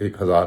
1,000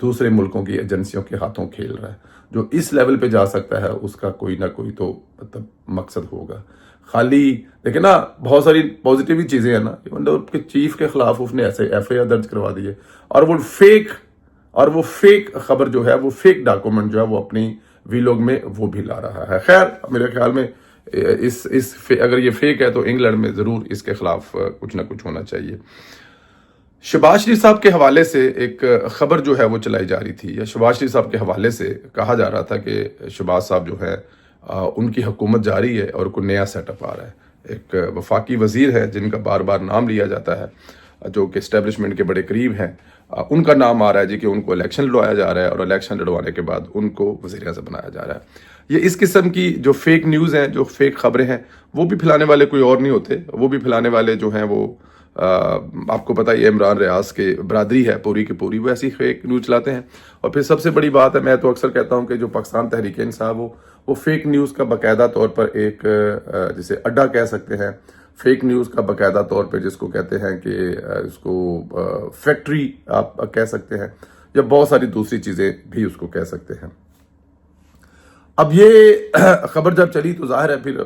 دوسرے ملکوں کی ایجنسیوں کے ہاتھوں کھیل رہا ہے. جو اس لیول پہ جا سکتا ہے اس کا کوئی نہ کوئی تو مطلب مقصد ہوگا. خالی دیکھیں نا بہت ساری پازیٹیو ہی چیزیں ہیں نا. کے چیف کے خلاف اس نے ایسے ایف آئی آر درج کروا دی ہے, اور وہ فیک خبر جو ہے, وہ فیک ڈاکومنٹ جو ہے وہ اپنی ویلوگ میں وہ بھی لا رہا ہے. خیر میرے خیال میں اگر یہ فیک ہے تو انگلینڈ میں ضرور اس کے خلاف کچھ نہ کچھ ہونا چاہیے. شہباز شریف صاحب کے حوالے سے ایک خبر جو ہے وہ چلائی جا رہی تھی, یا شہباز شریف صاحب کے حوالے سے کہا جا رہا تھا کہ شہباز صاحب جو ہے ان کی حکومت جاری ہے اور کوئی نیا سیٹ اپ آ رہا ہے. ایک وفاقی وزیر ہے جن کا بار بار نام لیا جاتا ہے, جو کہ اسٹیبلشمنٹ کے بڑے قریب ہیں, ان کا نام آ رہا ہے جی کہ ان کو الیکشن لڑوایا جا رہا ہے, اور الیکشن لڑوانے کے بعد ان کو وزیر اعظم بنایا جا رہا ہے. یہ اس قسم کی جو فیک نیوز ہیں, جو فیک خبریں ہیں, وہ بھی پھیلانے والے کوئی اور نہیں ہوتے. وہ بھی پھیلانے والے جو ہیں وہ آپ کو پتہ ہی ہے عمران ریاض کے برادری ہے پوری کی پوری, وہ ایسی فیک نیوز چلاتے ہیں. اور پھر سب سے بڑی بات ہے, میں تو اکثر کہتا ہوں کہ جو پاکستان تحریک انصاف وہ فیک نیوز کا باقاعدہ طور پر ایک جسے اڈا کہہ سکتے ہیں, فیک نیوز کا باقاعدہ طور پہ جس کو کہتے ہیں کہ اس کو فیکٹری آپ کہہ سکتے ہیں, یا بہت ساری دوسری چیزیں بھی اس کو کہہ سکتے ہیں. اب یہ خبر جب چلی تو ظاہر ہے پھر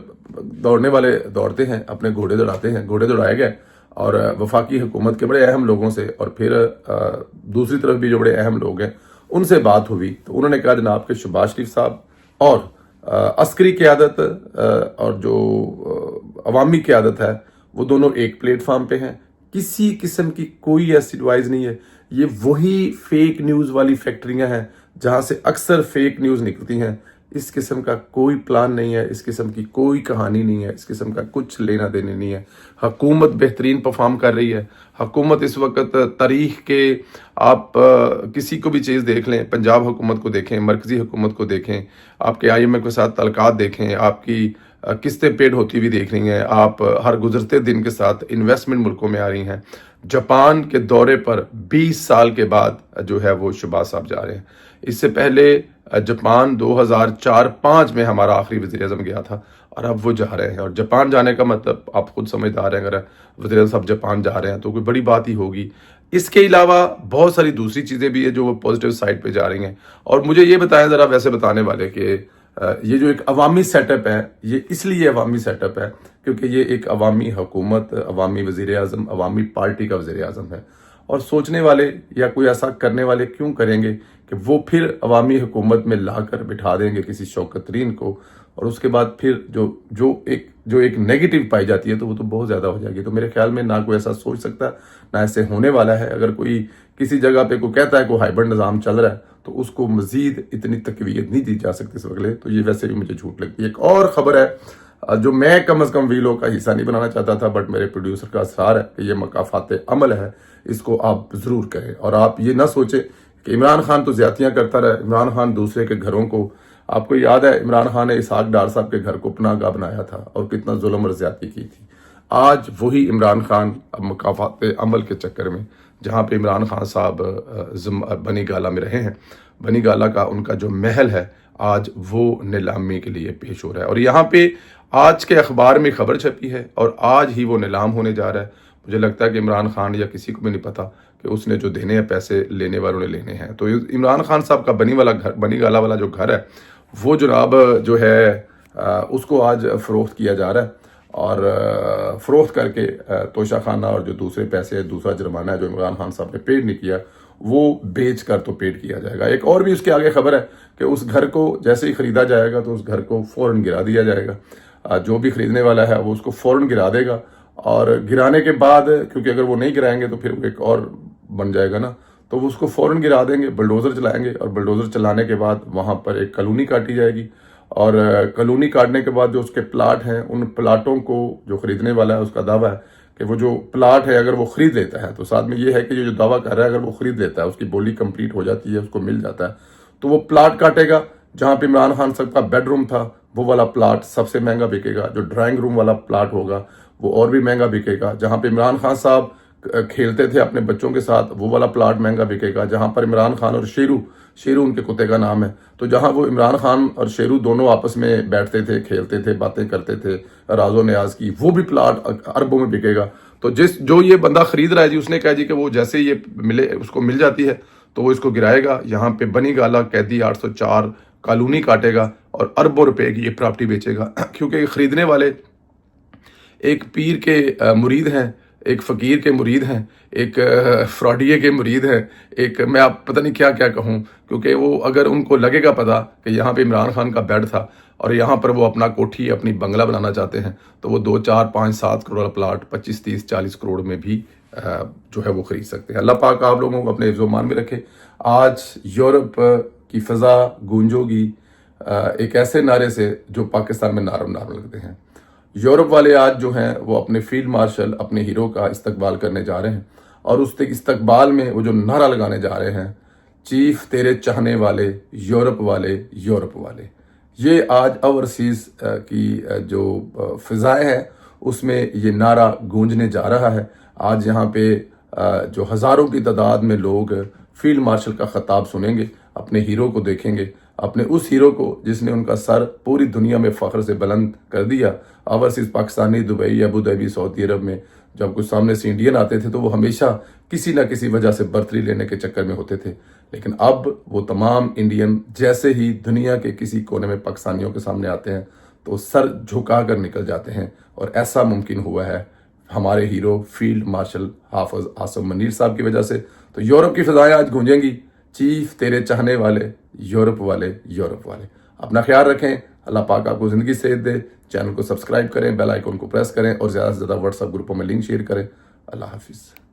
دوڑنے والے دوڑتے ہیں, اپنے گھوڑے دوڑاتے ہیں, گھوڑے دوڑائے گئے اور وفاقی حکومت کے بڑے اہم لوگوں سے, اور پھر دوسری طرف بھی جو بڑے اہم لوگ ہیں ان سے بات ہوئی. تو انہوں نے کہا جناب کہ شہباز شریف صاحب اور عسکری قیادت اور جو عوامی قیادت ہے وہ دونوں ایک پلیٹ فارم پہ ہیں. کسی قسم کی کوئی ایسی ایڈوائز نہیں ہے. یہ وہی فیک نیوز والی فیکٹریاں ہیں جہاں سے اکثر فیک نیوز نکلتی ہیں. اس قسم کا کوئی پلان نہیں ہے, اس قسم کی کوئی کہانی نہیں ہے, اس قسم کا کچھ لینا دینے نہیں ہے. حکومت بہترین پرفارم کر رہی ہے. حکومت اس وقت تاریخ کے آپ کسی کو بھی چیز دیکھ لیں, پنجاب حکومت کو دیکھیں, مرکزی حکومت کو دیکھیں, آپ کے آئی ایم ایف کے ساتھ تعلقات دیکھیں, آپ کی قسطیں پیڈ ہوتی ہوئی دیکھ رہی ہیں, آپ ہر گزرتے دن کے ساتھ انویسٹمنٹ ملکوں میں آ رہی ہیں. جاپان کے دورے پر 20 سال کے بعد جو ہے وہ شہباز صاحب جا رہے ہیں. اس سے پہلے جاپان 2004-05 میں ہمارا آخری وزیر اعظم گیا تھا, اور اب وہ جا رہے ہیں. اور جاپان جانے کا مطلب آپ خود سمجھدار ہیں, اگر وزیر اعظم صاحب جاپان جا رہے ہیں تو کوئی بڑی بات ہی ہوگی. اس کے علاوہ بہت ساری دوسری چیزیں بھی ہیں جو وہ پازیٹیو سائڈ پہ جا رہی ہیں. اور مجھے یہ بتائیں ذرا ویسے بتانے والے کہ یہ جو ایک عوامی سیٹ اپ ہے, یہ اس لیے عوامی سیٹ اپ ہے کیونکہ یہ ایک عوامی حکومت, عوامی وزیر اعظم, عوامی پارٹی کا وزیر اعظم ہے. اور سوچنے والے یا کوئی ایسا کرنے والے کیوں کریں گے کہ وہ پھر عوامی حکومت میں لا کر بٹھا دیں گے کسی شوکت ترین کو, اور اس کے بعد پھر جو ایک نیگیٹو پائی جاتی ہے تو وہ تو بہت زیادہ ہو جائے گی. تو میرے خیال میں نہ کوئی ایسا سوچ سکتا, نہ ایسے ہونے والا ہے. اگر کوئی کسی جگہ پہ کوئی کہتا ہے کوئی ہائبرڈ نظام چل رہا ہے تو اس کو مزید اتنی تقویت نہیں دی جا سکتی اس وقت. تو یہ ویسے بھی مجھے جھوٹ لگتی ہے. ایک اور خبر ہے جو میں کم از کم ویلو کا حصہ نہیں بنانا چاہتا تھا, بٹ میرے پروڈیوسر کا اصرار ہے کہ یہ مکافات عمل ہے, اس کو آپ ضرور کریں. اور آپ یہ نہ سوچیں کہ عمران خان تو زیادتیاں کرتا رہا. عمران خان دوسرے کے گھروں کو, آپ کو یاد ہے عمران خان نے اسحاق ڈار صاحب کے گھر کو پناہ گاہ بنایا تھا اور کتنا ظلم اور زیادتی کی تھی. آج وہی عمران خان اب مکافات عمل کے چکر میں, جہاں پہ عمران خان صاحب بنی گالہ میں رہے ہیں, بنی گالہ کا ان کا جو محل ہے آج وہ نیلامی کے لیے پیش ہو رہا ہے. اور یہاں پہ آج کے اخبار میں خبر چھپی ہے اور آج ہی وہ نیلام ہونے جا رہا ہے. مجھے لگتا ہے کہ عمران خان یا کسی کو بھی نہیں پتا کہ اس نے جو دینے ہیں پیسے لینے والوں نے لینے ہیں. تو عمران خان صاحب کا بنی گالہ والا جو گھر ہے وہ جناب جو ہے اس کو آج فروخت کیا جا رہا ہے, اور فروخت کر کے توشہ خانہ اور جو دوسرے پیسے, دوسرا جرمانہ ہے جو عمران خان صاحب نے پیڈ نہیں کیا وہ بیچ کر تو پیڈ کیا جائے گا. ایک اور بھی اس کے آگے خبر ہے کہ اس گھر کو جیسے ہی خریدا جائے گا تو اس گھر کو فوراً گرا دیا جائے گا. جو بھی خریدنے والا ہے وہ اس کو فوراً گرا دے گا, اور گرانے کے بعد کیونکہ اگر وہ نہیں گرائیں گے تو پھر وہ ایک اور بن جائے گا نا, تو وہ اس کو فوراً گرا دیں گے, بلڈوزر چلائیں گے, اور بلڈوزر چلانے کے بعد وہاں پر ایک کالونی کاٹی جائے گی. اور کالونی کاٹنے کے بعد جو اس کے پلاٹ ہیں ان پلاٹوں کو جو خریدنے والا ہے اس کا دعویٰ ہے کہ وہ جو پلاٹ ہے اگر وہ خرید لیتا ہے, تو ساتھ میں یہ ہے کہ جو دعویٰ کر رہا ہے اگر وہ خرید لیتا ہے, اس کی بولی کمپلیٹ ہو جاتی ہے, اس کو مل جاتا ہے, تو وہ پلاٹ کاٹے گا. جہاں پہ عمران خان صاحب کا بیڈ روم تھا وہ والا پلاٹ سب سے مہنگا بکے گا. جو ڈرائنگ روم والا پلاٹ ہوگا وہ اور بھی مہنگا بکے گا. جہاں پہ عمران خان صاحب کھیلتے تھے اپنے بچوں کے ساتھ وہ والا پلاٹ مہنگا بکے گا. جہاں پر عمران خان اور شیرو ان کے کتے کا نام ہے, تو جہاں وہ عمران خان اور شیرو دونوں آپس میں بیٹھتے تھے, کھیلتے تھے, باتیں کرتے تھے, راز و نیاز کی, وہ بھی پلاٹ اربوں میں بکے گا. تو جو یہ بندہ خرید رہا ہے جی, اس نے کہا جی کہ وہ جیسے یہ ملے اس کو مل جاتی ہے تو وہ اس کو گرائے گا، یہاں پہ بنی گالا قیدی 804 کالونی کاٹے گا اور اربوں روپے کی یہ پراپرٹی بیچے گا، کیونکہ یہ خریدنے والے ایک پیر کے مرید ہیں، ایک فقیر کے مرید ہیں، ایک فراڈیے کے مرید ہیں، ایک میں آپ پتہ نہیں کیا کیا کہوں، کیونکہ وہ اگر ان کو لگے گا پتہ کہ یہاں پہ عمران خان کا بیڈ تھا اور یہاں پر وہ اپنا کوٹھی اپنی بنگلہ بنانا چاہتے ہیں، تو وہ 2 4 5 7 کروڑ پلاٹ 25 30 40 کروڑ میں بھی جو ہے وہ خرید سکتے ہیں۔ اللہ پاک آپ لوگوں کو اپنے حفظ و امان میں رکھے۔ آج یورپ کی فضا گونجو گی ایک ایسے نعرے سے جو پاکستان میں نعرم نعرم لگتے ہیں۔ یورپ والے آج جو ہیں وہ اپنے فیلڈ مارشل اپنے ہیرو کا استقبال کرنے جا رہے ہیں، اور اس استقبال میں وہ جو نعرہ لگانے جا رہے ہیں، چیف تیرے چاہنے والے یورپ والے یورپ والے، یہ آج اوورسیز کی جو فضائیں ہیں اس میں یہ نعرہ گونجنے جا رہا ہے۔ آج یہاں پہ جو ہزاروں کی تعداد میں لوگ فیلڈ مارشل کا خطاب سنیں گے، اپنے ہیرو کو دیکھیں گے، اپنے اس ہیرو کو جس نے ان کا سر پوری دنیا میں فخر سے بلند کر دیا۔ Overseas Pakistani Dubai, Abu Dhabi, سعودی عرب میں جب کچھ سامنے سے انڈین آتے تھے تو وہ ہمیشہ کسی نہ کسی وجہ سے برتری لینے کے چکر میں ہوتے تھے، لیکن اب وہ تمام انڈین جیسے ہی دنیا کے کسی کونے میں پاکستانیوں کے سامنے آتے ہیں تو سر جھکا کر نکل جاتے ہیں، اور ایسا ممکن ہوا ہے ہمارے ہیرو فیلڈ مارشل حافظ عاصم منیر صاحب کی وجہ سے۔ تو یورپ کی فضائیں آج گونجیں گی، چیف تیرے چاہنے والے یورپ والے یورپ والے۔ اپنا خیال رکھیں، اللہ پاک آپ کو زندگی صحت دے۔ چینل کو سبسکرائب کریں، بیل آئیکن کو پریس کریں، اور زیادہ سے زیادہ واٹس ایپ گروپوں میں لنک شیئر کریں۔ اللہ حافظ۔